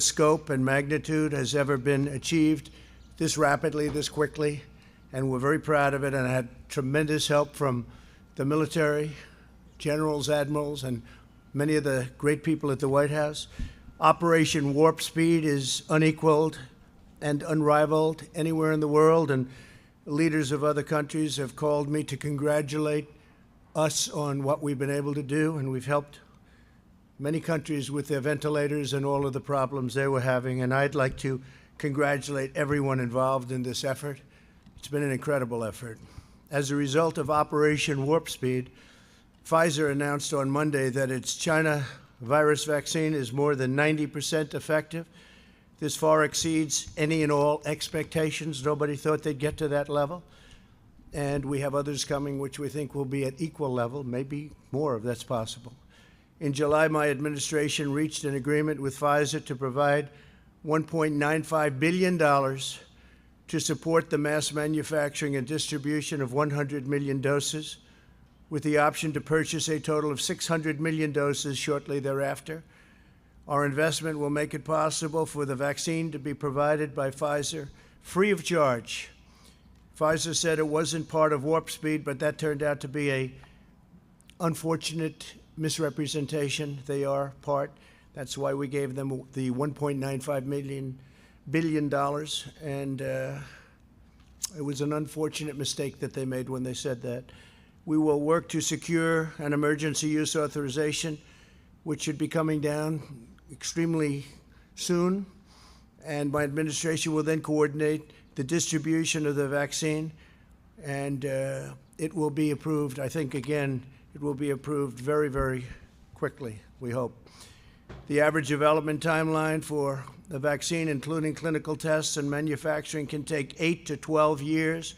scope and magnitude has ever been achieved this rapidly, this quickly, and we're very proud of it. And I had tremendous help from the military, generals, admirals, and many of the great people at the White House. Operation Warp Speed is unequaled and unrivaled anywhere in the world, and leaders of other countries have called me to congratulate us on what we've been able to do, and we've helped many countries with their ventilators and all of the problems they were having, and I'd like to congratulate everyone involved in this effort. It's been an incredible effort. As a result of Operation Warp Speed, Pfizer announced on Monday that its China virus vaccine is more than 90% effective. This far exceeds any and all expectations. Nobody thought they'd get to that level. And we have others coming which we think will be at equal level, maybe more if that's possible. In July, my administration reached an agreement with Pfizer to provide $1.95 billion to support the mass manufacturing and distribution of 100 million doses, with the option to purchase a total of 600 million doses shortly thereafter. Our investment will make it possible for the vaccine to be provided by Pfizer free of charge. Pfizer said it wasn't part of Warp Speed, but that turned out to be an unfortunate misrepresentation. They are part. That's why we gave them the $1.95 billion, and it was an unfortunate mistake that they made when they said that. We will work to secure an emergency use authorization, which should be coming down extremely soon, and my administration will then coordinate the distribution of the vaccine, and it will be approved. I think, again, it will be approved very, very quickly, we hope. The average development timeline for the vaccine, including clinical tests and manufacturing, can take 8 to 12 years.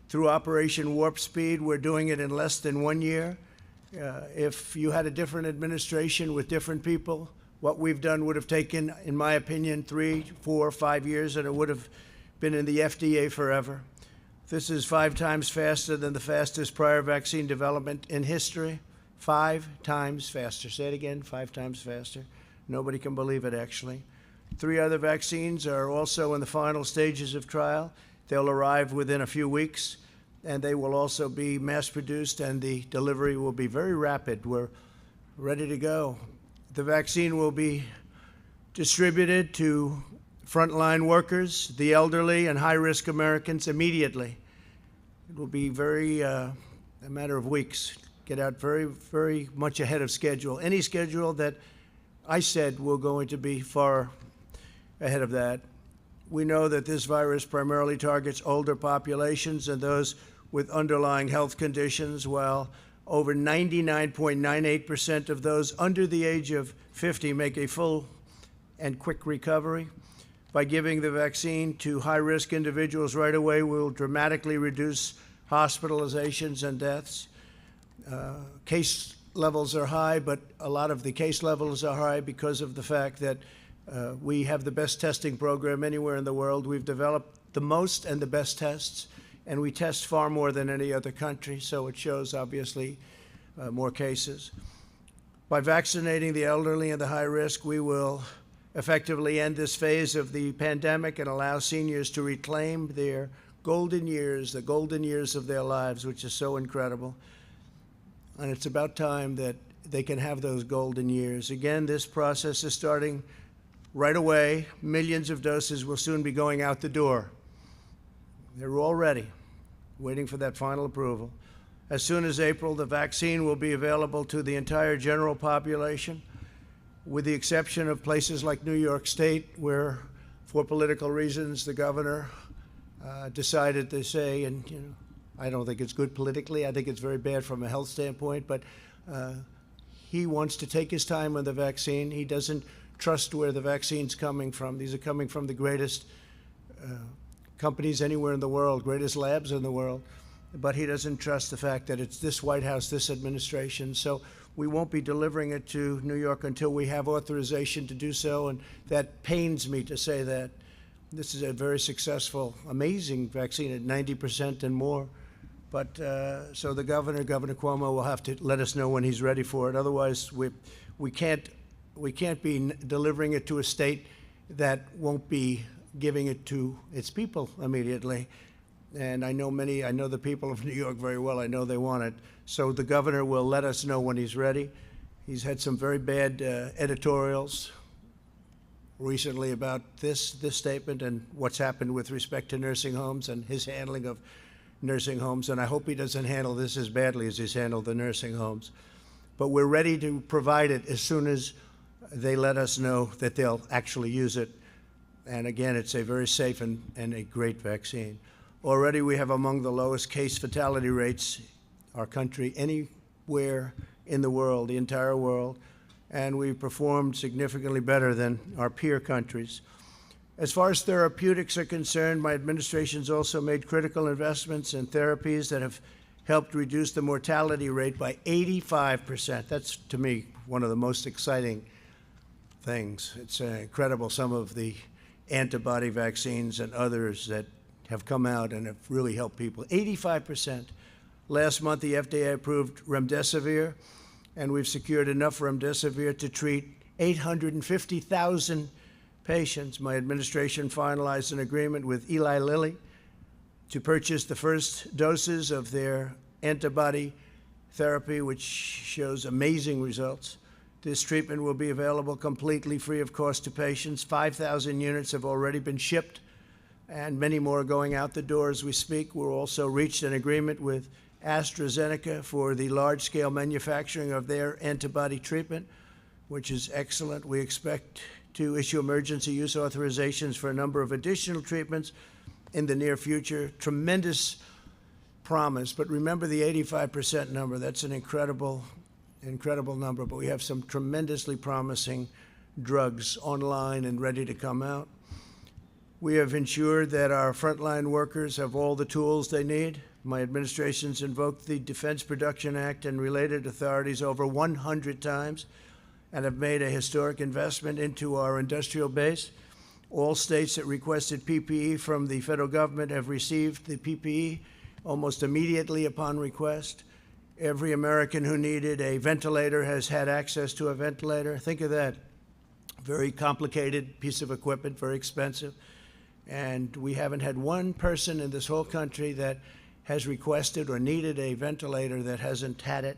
Through Operation Warp Speed, we're doing it in less than 1 year. If you had a different administration with different people, what we've done would have taken, in my opinion, 3, 4, 5 years, and it would have been in the FDA forever. This is 5 times faster than the fastest prior vaccine development in history. 5 times faster. Say it again, 5 times faster. Nobody can believe it, actually. 3 other vaccines are also in the final stages of trial. They'll arrive within a few weeks, and they will also be mass-produced, and the delivery will be very rapid. We're ready to go. The vaccine will be distributed to frontline workers, the elderly, and high-risk Americans immediately. It will be a matter of weeks. Get out very, very much ahead of schedule. Any schedule that I said we're going to be far ahead of that. We know that this virus primarily targets older populations and those with underlying health conditions, while over 99.98% of those under the age of 50 make a full and quick recovery. By giving the vaccine to high-risk individuals right away, we will dramatically reduce hospitalizations and deaths. Case levels are high, but a lot of the case levels are high because of the fact that we have the best testing program anywhere in the world. We've developed the most and the best tests, and we test far more than any other country, so it shows, obviously, more cases. By vaccinating the elderly and the high risk, we will effectively end this phase of the pandemic and allow seniors to reclaim their golden years, the golden years of their lives, which is so incredible. And it's about time that they can have those golden years. Again, this process is starting right away. Millions of doses will soon be going out the door. They're all ready, waiting for that final approval. As soon as April, the vaccine will be available to the entire general population, with the exception of places like New York State, where, for political reasons, the governor decided to say, and I don't think it's good politically, I think it's very bad from a health standpoint, but he wants to take his time on the vaccine. He doesn't trust where the vaccine's coming from. These are coming from the greatest companies anywhere in the world, greatest labs in the world, but he doesn't trust the fact that it's this White House, this administration. So we won't be delivering it to New York until we have authorization to do so, and that pains me to say that. This is a very successful, amazing vaccine at 90% and more. But so the Governor Cuomo, will have to let us know when he's ready for it. Otherwise, we can't be delivering it to a state that won't be giving it to its people immediately. And I know the people of New York very well. I know they want it. So the governor will let us know when he's ready. He's had some very bad editorials recently about this statement and what's happened with respect to nursing homes and his handling of nursing homes. And I hope he doesn't handle this as badly as he's handled the nursing homes. But we're ready to provide it as soon as they let us know that they'll actually use it. And again, it's a very safe and a great vaccine. Already we have among the lowest case fatality rates our country anywhere in the world, the entire world, and we've performed significantly better than our peer countries. As far as therapeutics are concerned, my administration's also made critical investments in therapies that have helped reduce the mortality rate by 85%. That's, to me, one of the most exciting things. It's incredible, some of the antibody vaccines and others that have come out and have really helped people. 85%. Last month, the FDA approved remdesivir, and we've secured enough remdesivir to treat 850,000 patients. My administration finalized an agreement with Eli Lilly to purchase the first doses of their antibody therapy, which shows amazing results. This treatment will be available completely free of cost to patients. 5,000 units have already been shipped, and many more are going out the door as we speak. We've also reached an agreement with AstraZeneca for the large-scale manufacturing of their antibody treatment, which is excellent. We expect to issue emergency use authorizations for a number of additional treatments in the near future. Tremendous promise, but remember the 85% number. That's an incredible number, but we have some tremendously promising drugs online and ready to come out. We have ensured that our frontline workers have all the tools they need. My administration's invoked the Defense Production Act and related authorities over 100 times and have made a historic investment into our industrial base. All states that requested PPE from the federal government have received the PPE almost immediately upon request. Every American who needed a ventilator has had access to a ventilator. Think of that. Very complicated piece of equipment, very expensive. And we haven't had one person in this whole country that has requested or needed a ventilator that hasn't had it.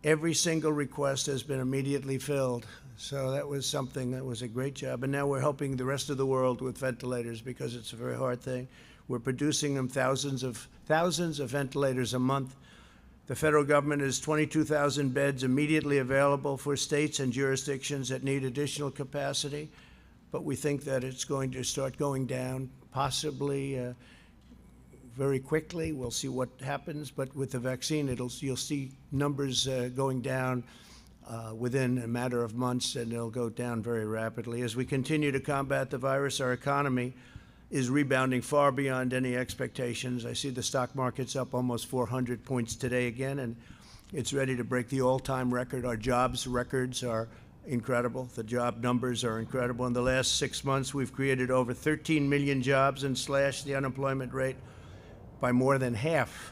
Every single request has been immediately filled. So that was something that was a great job. And now we're helping the rest of the world with ventilators because it's a very hard thing. We're producing them thousands of ventilators a month. The federal government has 22,000 beds immediately available for states and jurisdictions that need additional capacity. But we think that it's going to start going down, possibly very quickly. We'll see what happens. But with the vaccine, you'll see numbers going down within a matter of months, and they'll go down very rapidly. As we continue to combat the virus, our economy is rebounding far beyond any expectations. I see the stock market's up almost 400 points today again, and it's ready to break the all-time record. Our jobs records are incredible. The job numbers are incredible. In the last 6 months, we've created over 13 million jobs and slashed the unemployment rate by more than half.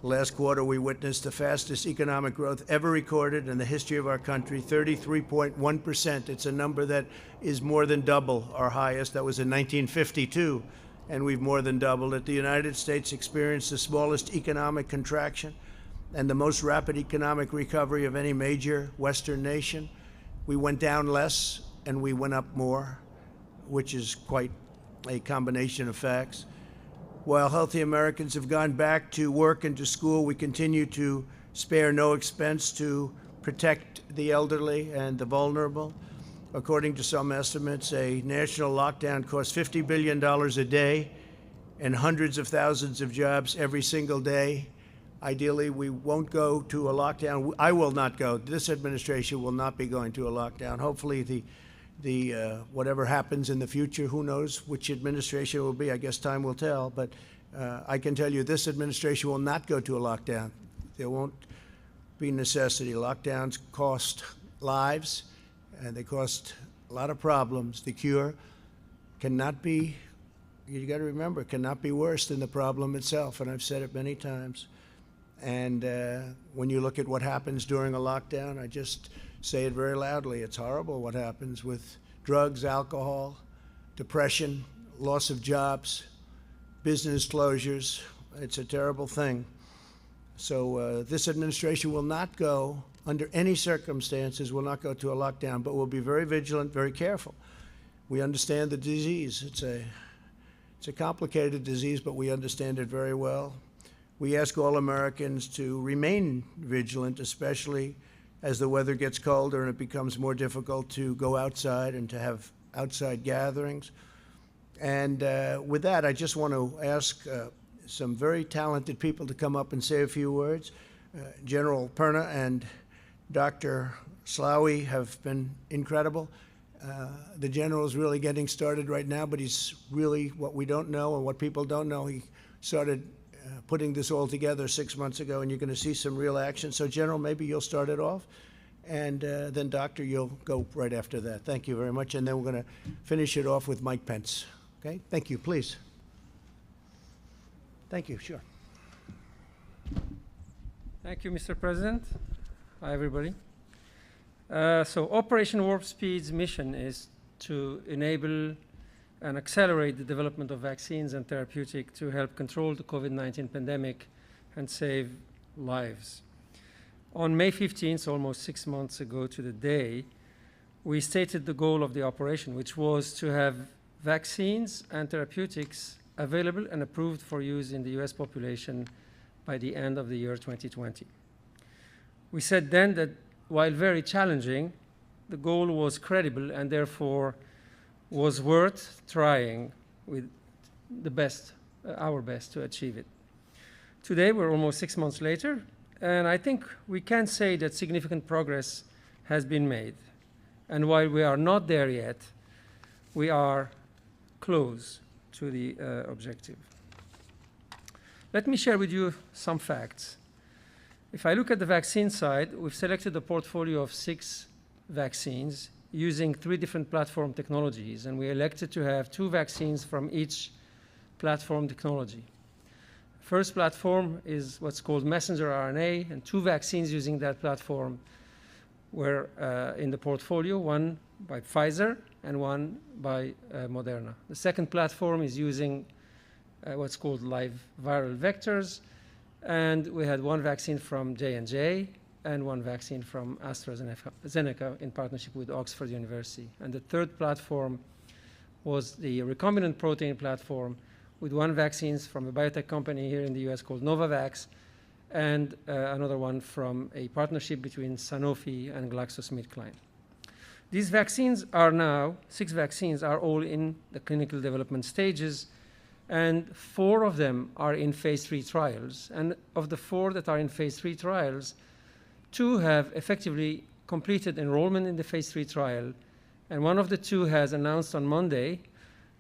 Last quarter, we witnessed the fastest economic growth ever recorded in the history of our country, 33.1%. It's a number that is more than double our highest. That was in 1952, and we've more than doubled it. The United States experienced the smallest economic contraction and the most rapid economic recovery of any major Western nation. We went down less and we went up more, which is quite a combination of facts. While healthy Americans have gone back to work and to school, we continue to spare no expense to protect the elderly and the vulnerable. According to some estimates, a national lockdown costs $50 billion a day and hundreds of thousands of jobs every single day. Ideally, we won't go to a lockdown. I will not go. This administration will not be going to a lockdown. Hopefully, whatever happens in the future, who knows which administration it will be. I guess time will tell. But I can tell you this administration will not go to a lockdown. There won't be necessity. Lockdowns cost lives, and they cost a lot of problems. The cure cannot be, you got to remember, cannot be worse than the problem itself. And I've said it many times. And when you look at what happens during a lockdown, I just say it very loudly. It's horrible what happens with drugs, alcohol, depression, loss of jobs, business closures. It's a terrible thing. So this administration will not go, under any circumstances, will not go to a lockdown, but we'll be very vigilant, very careful. We understand the disease. It's a complicated disease, but we understand it very well. We ask all Americans to remain vigilant, especially as the weather gets colder and it becomes more difficult to go outside and to have outside gatherings. And with that, I just want to ask some very talented people to come up and say a few words. General Perna and Dr. Slaoui have been incredible. The general is really getting started right now, but he's really what we don't know and what people don't know. He started putting this all together 6 months ago, and you're going to see some real action. So, General, maybe you'll start it off, and then, Doctor, you'll go right after that. Thank you very much, and then we're going to finish it off with Mike Pence. Okay? Thank you, please. Thank you, sure. Thank you, Mr. President. Hi, everybody. So Operation Warp Speed's mission is to enable and accelerate the development of vaccines and therapeutics to help control the COVID-19 pandemic and save lives. On May 15th, almost 6 months ago to the day, we stated the goal of the operation, which was to have vaccines and therapeutics available and approved for use in the US population by the end of the year 2020. We said then that while very challenging, the goal was credible and therefore was worth trying with the best, our best to achieve it. Today, we're almost 6 months later, and I think we can say that significant progress has been made. And while we are not there yet, we are close to the objective. Let me share with you some facts. If I look at the vaccine side, we've selected a portfolio of 6 vaccines using 3 different platform technologies, and we elected to have 2 vaccines from each platform technology. First platform is what's called messenger RNA, and 2 vaccines using that platform were in the portfolio, one by Pfizer and one by Moderna. The second platform is using what's called live viral vectors, and we had 1 vaccine from J&J and 1 vaccine from AstraZeneca in partnership with Oxford University. And the third platform was the recombinant protein platform with 1 vaccine from a biotech company here in the US called Novavax, and another one from a partnership between Sanofi and GlaxoSmithKline. These vaccines are now, 6 vaccines are all in the clinical development stages, and 4 of them are in phase 3 trials. And of the 4 that are in phase 3 trials, 2 have effectively completed enrollment in the phase 3 trial, and one of the 2 has announced on Monday,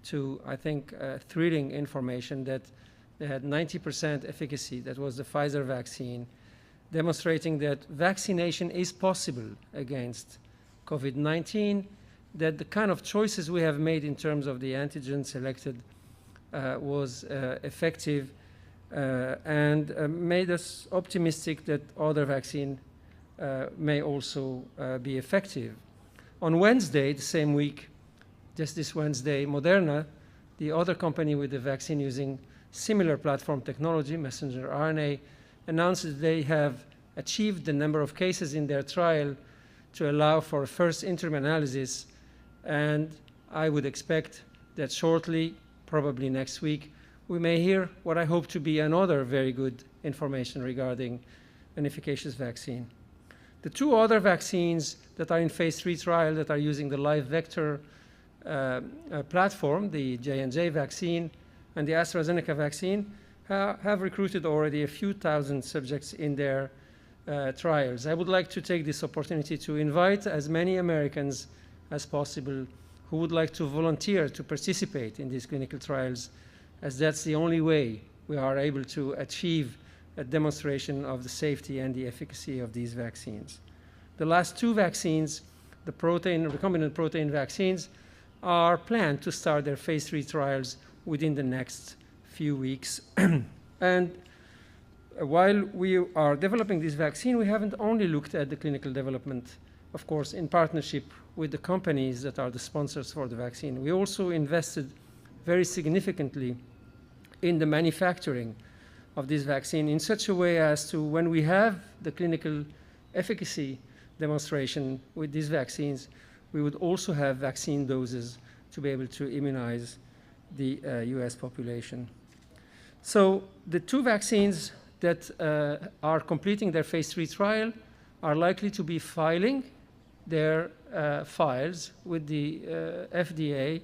to, I think, thrilling information, that they had 90% efficacy. That was the Pfizer vaccine, demonstrating that vaccination is possible against COVID-19, that the kind of choices we have made in terms of the antigen selected was effective and made us optimistic that other vaccine may also be effective. On Wednesday, the same week, just this Wednesday, Moderna, the other company with the vaccine using similar platform technology, messenger RNA, announced that they have achieved the number of cases in their trial to allow for a first interim analysis, and I would expect that shortly, probably next week, we may hear what I hope to be another very good information regarding an efficacious vaccine. The 2 other vaccines that are in phase 3 trial that are using the live vector platform, the J&J vaccine and the AstraZeneca vaccine, have recruited already a few thousand subjects in their trials. I would like to take this opportunity to invite as many Americans as possible who would like to volunteer to participate in these clinical trials, as that's the only way we are able to achieve a demonstration of the safety and the efficacy of these vaccines. The last 2 vaccines, the recombinant protein vaccines, are planned to start their phase 3 trials within the next few weeks. And while we are developing this vaccine, we haven't only looked at the clinical development, of course, in partnership with the companies that are the sponsors for the vaccine. We also invested very significantly in the manufacturing of this vaccine in such a way as to, when we have the clinical efficacy demonstration with these vaccines, we would also have vaccine doses to be able to immunize the US population. So the two vaccines that are completing their phase 3 trial are likely to be filing their files with the FDA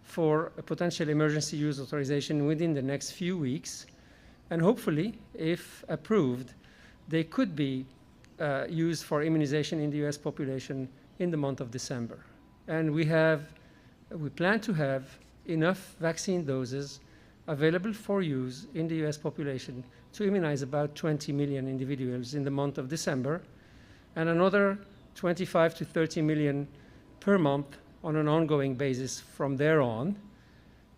for a potential emergency use authorization within the next few weeks. And hopefully, if approved, they could be used for immunization in the US population in the month of December. And we plan to have enough vaccine doses available for use in the US population to immunize about 20 million individuals in the month of December, and another 25 to 30 million per month on an ongoing basis from there on.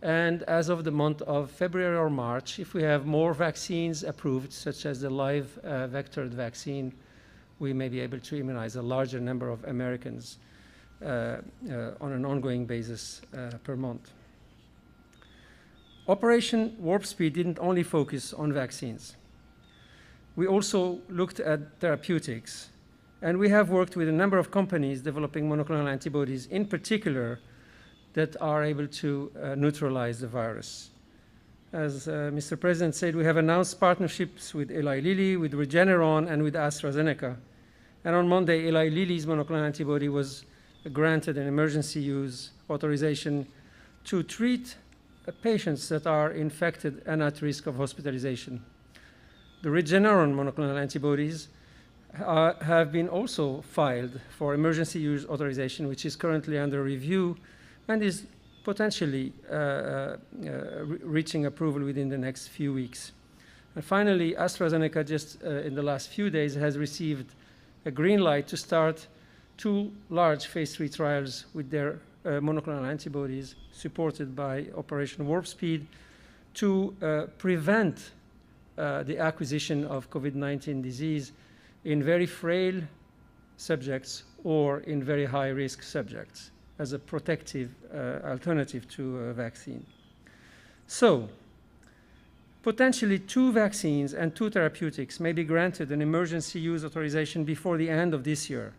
And as of the month of February or March, if we have more vaccines approved, such as the live vectored vaccine, we may be able to immunize a larger number of Americans on an ongoing basis per month. Operation Warp Speed didn't only focus on vaccines. We also looked at therapeutics, and we have worked with a number of companies developing monoclonal antibodies, in particular, that are able to neutralize the virus. As Mr. President said, we have announced partnerships with Eli Lilly, with Regeneron, and with AstraZeneca. And on Monday, Eli Lilly's monoclonal antibody was granted an emergency use authorization to treat patients that are infected and at risk of hospitalization. The Regeneron monoclonal antibodies have been also filed for emergency use authorization, which is currently under review and is potentially reaching approval within the next few weeks. And finally, AstraZeneca just in the last few days has received a green light to start 2 large phase 3 trials with their monoclonal antibodies supported by Operation Warp Speed to prevent the acquisition of COVID-19 disease in very frail subjects or in very high-risk subjects as a protective alternative to a vaccine. So, potentially 2 vaccines and 2 therapeutics may be granted an emergency use authorization before the end of this year.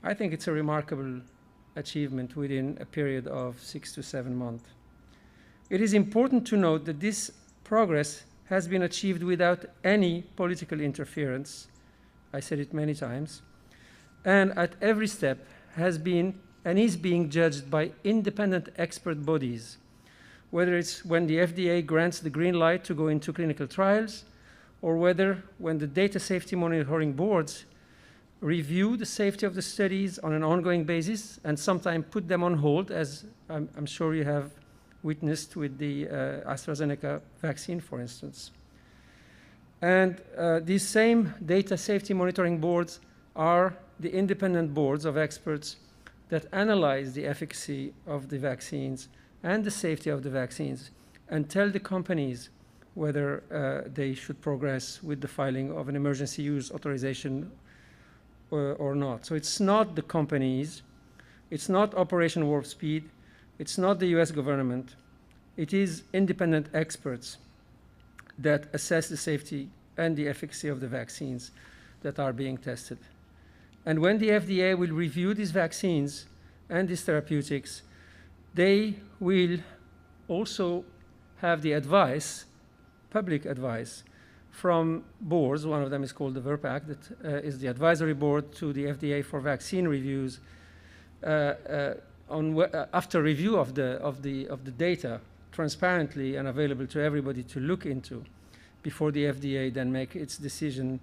I think it's a remarkable achievement within a period of 6 to 7 months. It is important to note that this progress has been achieved without any political interference. I said it many times. And at every step has been and is being judged by independent expert bodies, whether it's when the FDA grants the green light to go into clinical trials, or whether when the data safety monitoring boards review the safety of the studies on an ongoing basis and sometimes put them on hold, as I'm sure you have witnessed with the AstraZeneca vaccine, for instance. And these same data safety monitoring boards are the independent boards of experts that analyze the efficacy of the vaccines and the safety of the vaccines and tell the companies whether they should progress with the filing of an emergency use authorization or not. So it's not the companies, it's not Operation Warp Speed, it's not the US government, it is independent experts that assess the safety and the efficacy of the vaccines that are being tested. And when the FDA will review these vaccines and these therapeutics, they will also have the advice, public advice, from boards. One of them is called the VRPAC, that is the advisory board to the FDA for vaccine reviews. After review of the data transparently and available to everybody to look into, before the FDA then make its decision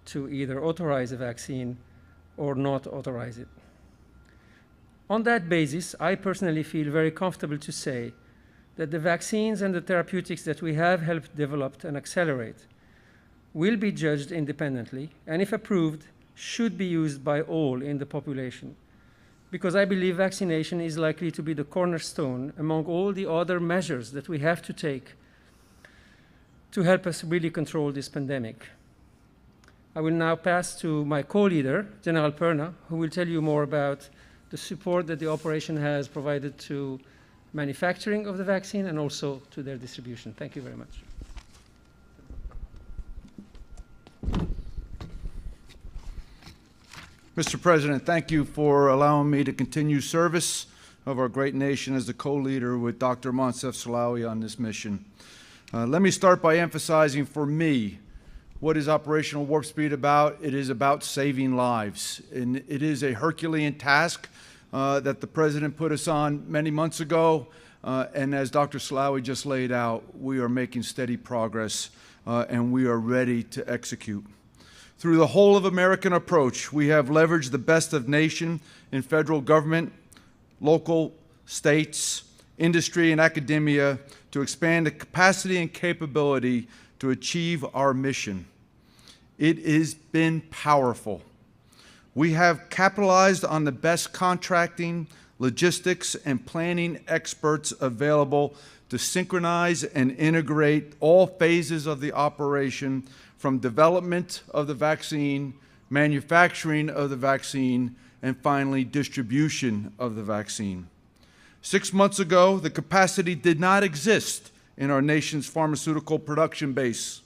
to either authorize a vaccine or not authorize it. On that basis, I personally feel very comfortable to say that the vaccines and the therapeutics that we have helped develop and accelerate will be judged independently, and if approved, should be used by all in the population. Because I believe vaccination is likely to be the cornerstone among all the other measures that we have to take to help us really control this pandemic. I will now pass to my co-leader, General Perna, who will tell you more about the support that the operation has provided to manufacturing of the vaccine and also to their distribution. Thank you very much. Mr. President, thank you for allowing me to continue service of our great nation as the co-leader with Dr. Moncef Slaoui on this mission. Let me start by emphasizing for me, what is Operational Warp Speed about? It is about saving lives. And it is a Herculean task that the President put us on many months ago. And as Dr. Slaoui just laid out, we are making steady progress and we are ready to execute. Through the whole of American approach, we have leveraged the best of nation in federal government, local, states, industry, and academia to expand the capacity and capability to achieve our mission. It has been powerful. We have capitalized on the best contracting, logistics, and planning experts available to synchronize and integrate all phases of the operation, from development of the vaccine, manufacturing of the vaccine, and finally distribution of the vaccine. 6 months ago, the capacity did not exist in our nation's pharmaceutical production base.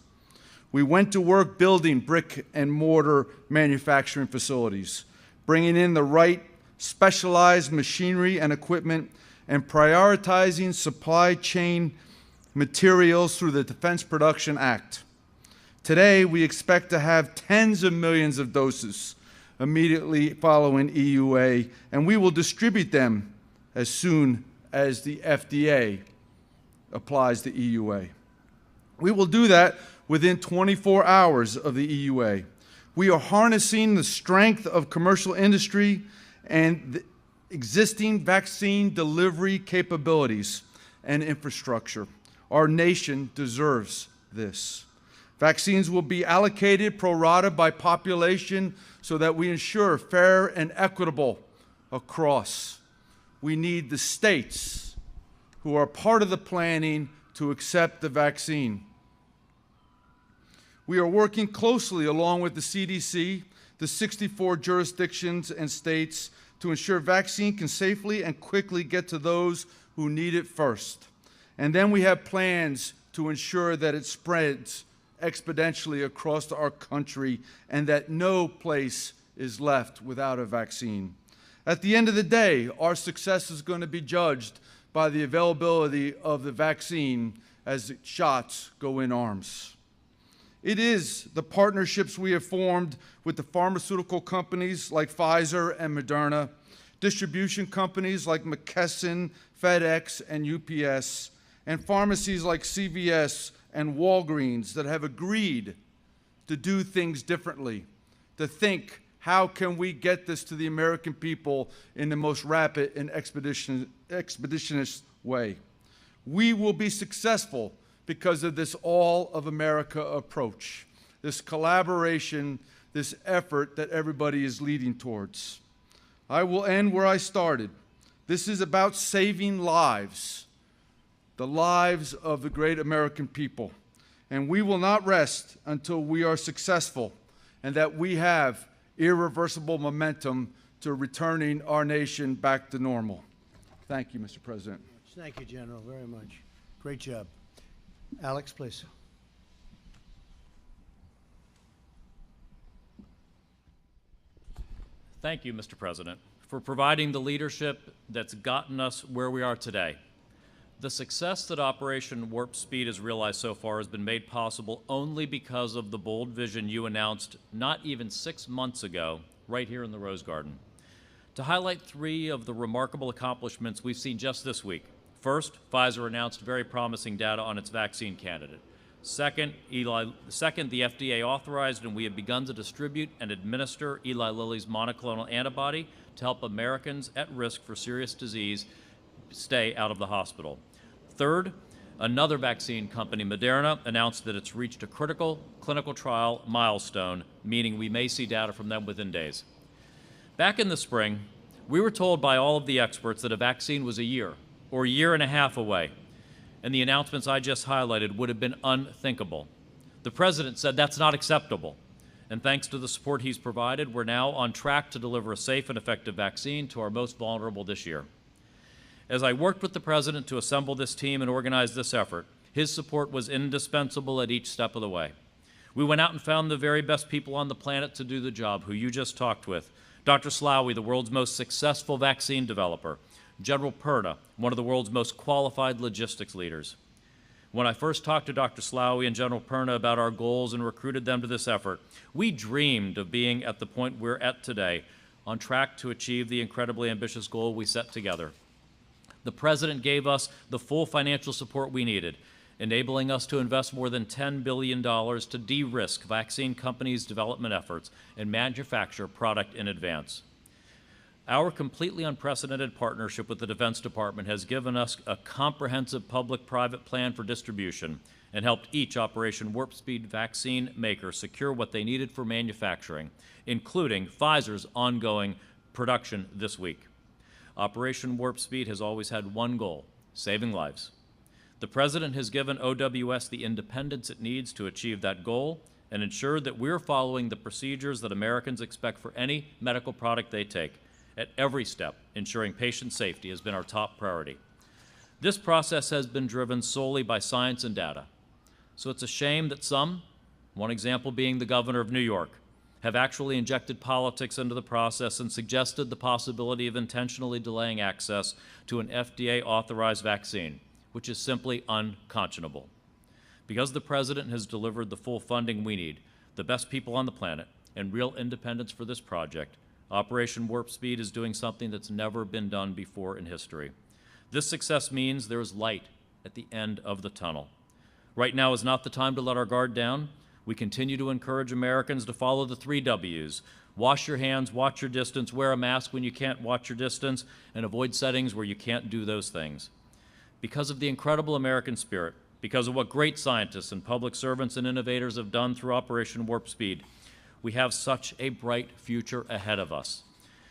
We went to work building brick and mortar manufacturing facilities, bringing in the right specialized machinery and equipment, and prioritizing supply chain materials through the Defense Production Act. Today, we expect to have tens of millions of doses immediately following EUA, and we will distribute them as soon as the FDA applies the EUA. We will do that within 24 hours of the EUA. We are harnessing the strength of commercial industry and the existing vaccine delivery capabilities and infrastructure. Our nation deserves this. Vaccines will be allocated pro rata by population so that we ensure fair and equitable across. We need the states who are part of the planning to accept the vaccine. We are working closely along with the CDC, the 64 jurisdictions and states to ensure vaccine can safely and quickly get to those who need it first. And then we have plans to ensure that it spreads exponentially across our country and that no place is left without a vaccine. At the end of the day, our success is going to be judged by the availability of the vaccine as shots go in arms. It is the partnerships we have formed with the pharmaceutical companies like Pfizer and Moderna, distribution companies like McKesson, FedEx, and UPS, and pharmacies like CVS and Walgreens that have agreed to do things differently, to think, how can we get this to the American people in the most rapid and expeditious way? We will be successful because of this all of America approach, this collaboration, this effort that everybody is leading towards. I will end where I started. This is about saving lives, the lives of the great American people. And we will not rest until we are successful and that we have irreversible momentum to returning our nation back to normal. Thank you, Mr. President. Thank you, General, very much. Great job. Alex, please. Thank you, Mr. President, for providing the leadership that's gotten us where we are today. The success that Operation Warp Speed has realized so far has been made possible only because of the bold vision you announced not even 6 months ago, right here in the Rose Garden. To highlight 3 of the remarkable accomplishments we've seen just this week. First, Pfizer announced very promising data on its vaccine candidate. Second, the FDA authorized and we have begun to distribute and administer Eli Lilly's monoclonal antibody to help Americans at risk for serious disease stay out of the hospital. Third, another vaccine company, Moderna, announced that it's reached a critical clinical trial milestone, meaning we may see data from them within days. Back in the spring, we were told by all of the experts that a vaccine was a year or a year and a half away, and the announcements I just highlighted would have been unthinkable. The President said that's not acceptable, And thanks to the support he's provided, we're now on track to deliver a safe and effective vaccine to our most vulnerable this year. As I worked with the President to assemble this team and organize this effort, his support was indispensable at each step of the way. We went out and found the very best people on the planet to do the job, who you just talked with. Dr. Slaoui, the world's most successful vaccine developer. General Perna, one of the world's most qualified logistics leaders. When I first talked to Dr. Slaoui and General Perna about our goals and recruited them to this effort, we dreamed of being at the point we're at today, on track to achieve the incredibly ambitious goal we set together. The President gave us the full financial support we needed, enabling us to invest more than $10 billion to de-risk vaccine companies' development efforts and manufacture product in advance. Our completely unprecedented partnership with the Defense Department has given us a comprehensive public-private plan for distribution and helped each Operation Warp Speed vaccine maker secure what they needed for manufacturing, including Pfizer's ongoing production this week. Operation Warp Speed has always had one goal: saving lives. The President has given OWS the independence it needs to achieve that goal and ensured that we're following the procedures that Americans expect for any medical product they take. At every step, ensuring patient safety has been our top priority. This process has been driven solely by science and data. So it's a shame that some, one example being the governor of New York, have actually injected politics into the process and suggested the possibility of intentionally delaying access to an FDA-authorized vaccine, which is simply unconscionable. Because the President has delivered the full funding we need, the best people on the planet, and real independence for this project, Operation Warp Speed is doing something that's never been done before in history. This success means there is light at the end of the tunnel. Right now is not the time to let our guard down. We continue to encourage Americans to follow the 3 W's. Wash your hands, watch your distance, wear a mask when you can't watch your distance, and avoid settings where you can't do those things. Because of the incredible American spirit, because of what great scientists and public servants and innovators have done through Operation Warp Speed, we have such a bright future ahead of us.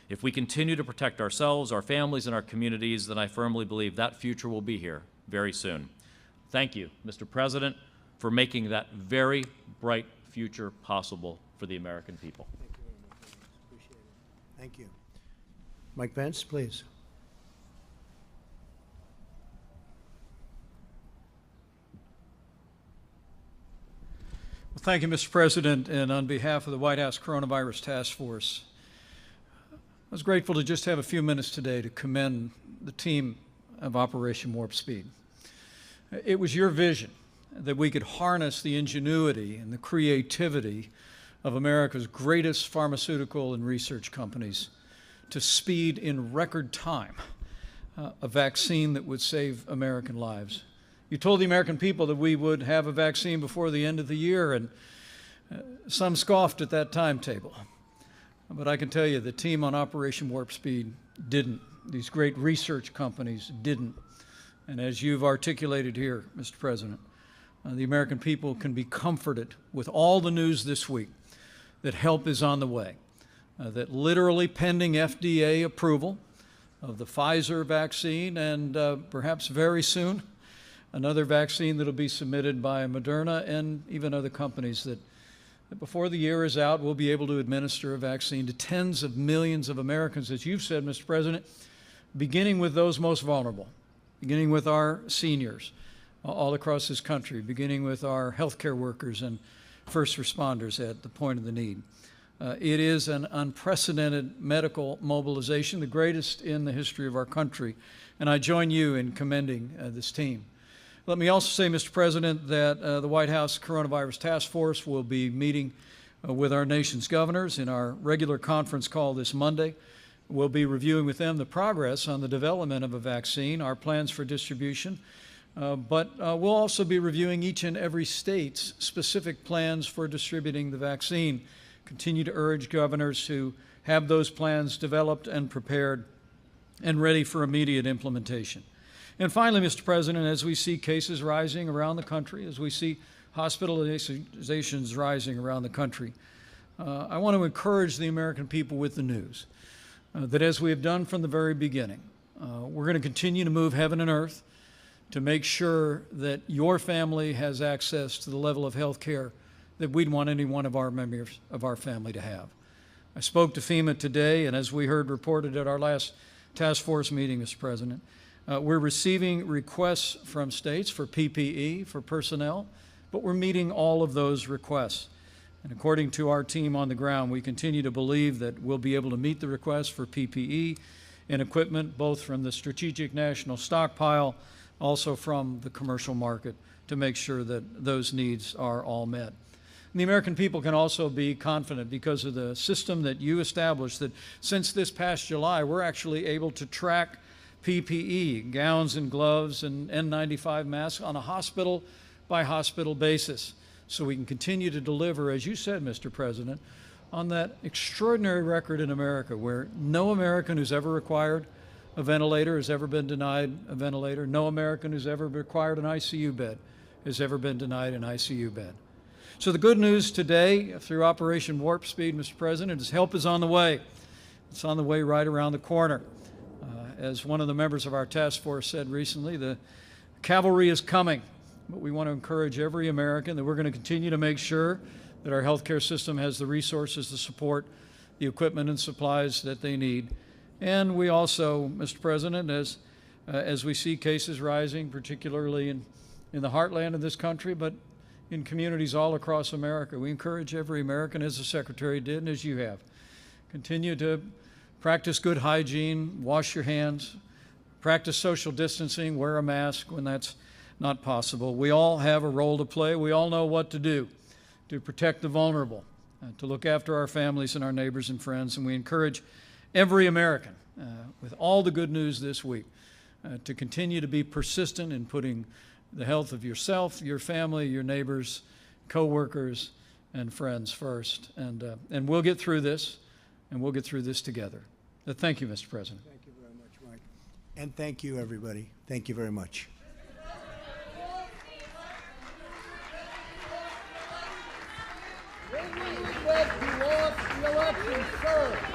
If we continue to protect ourselves, our families, and our communities, then I firmly believe that future will be here very soon. Thank you, Mr. President, for making that very bright future possible for the American people. Thank you very much. Appreciate it. Thank you. Mike Pence, please. Well, thank you, Mr. President, and on behalf of the White House Coronavirus Task Force, I was grateful to just have a few minutes today to commend the team of Operation Warp Speed. It was your vision that we could harness the ingenuity and the creativity of America's greatest pharmaceutical and research companies to speed in record time a vaccine that would save American lives. You told the American people that we would have a vaccine before the end of the year, and some scoffed at that timetable. But I can tell you the team on Operation Warp Speed didn't. These great research companies didn't. And as you've articulated here, Mr. President, the American people can be comforted with all the news this week that help is on the way, that literally pending FDA approval of the Pfizer vaccine and perhaps very soon another vaccine that will be submitted by Moderna and even other companies that before the year is out, we'll be able to administer a vaccine to tens of millions of Americans, as you've said, Mr. President, beginning with those most vulnerable, beginning with our seniors all across this country, beginning with our healthcare workers and first responders at the point of the need. It is an unprecedented medical mobilization, the greatest in the history of our country, and I join you in commending this team. Let me also say, Mr. President, that the White House Coronavirus Task Force will be meeting with our nation's governors in our regular conference call this Monday. We'll be reviewing with them the progress on the development of a vaccine, our plans for distribution, but we'll also be reviewing each and every state's specific plans for distributing the vaccine. Continue to urge governors to have those plans developed and prepared and ready for immediate implementation. And finally, Mr. President, as we see cases rising around the country, as we see hospitalizations rising around the country, I want to encourage the American people with the news that as we have done from the very beginning, we're going to continue to move heaven and earth to make sure that your family has access to the level of health care that we'd want any one of our members of our family to have. I spoke to FEMA today, and as we heard reported at our last task force meeting, Mr. President, we're receiving requests from states for PPE, for personnel, but we're meeting all of those requests. And according to our team on the ground, we continue to believe that we'll be able to meet the requests for PPE and equipment, both from the Strategic National Stockpile, also from the commercial market, to make sure that those needs are all met. And the American people can also be confident because of the system that you established, that since this past July, we're actually able to track PPE, gowns and gloves and N95 masks on a hospital-by-hospital basis. So we can continue to deliver, as you said, Mr. President, on that extraordinary record in America where no American who's ever required a ventilator has ever been denied a ventilator. No American who's ever required an ICU bed has ever been denied an ICU bed. So the good news today through Operation Warp Speed, Mr. President, is help is on the way. It's on the way right around the corner. As one of the members of our task force said recently, the cavalry is coming. But we want to encourage every American that we're going to continue to make sure that our healthcare system has the resources to support the equipment and supplies that they need. And we also, Mr. President, as we see cases rising, particularly in the heartland of this country, but in communities all across America, we encourage every American, as the Secretary did and as you have, continue to practice good hygiene, wash your hands, practice social distancing, wear a mask when that's not possible. We all have a role to play. We all know what to do to protect the vulnerable, to look after our families and our neighbors and friends. And we encourage every American, with all the good news this week, to continue to be persistent in putting the health of yourself, your family, your neighbors, co-workers, and friends first. And we'll get through this, and we'll get through this together. Thank you, Mr. President. Thank you very much, Mike. And thank you, everybody. Thank you very much. When we regret we lost the election, sir.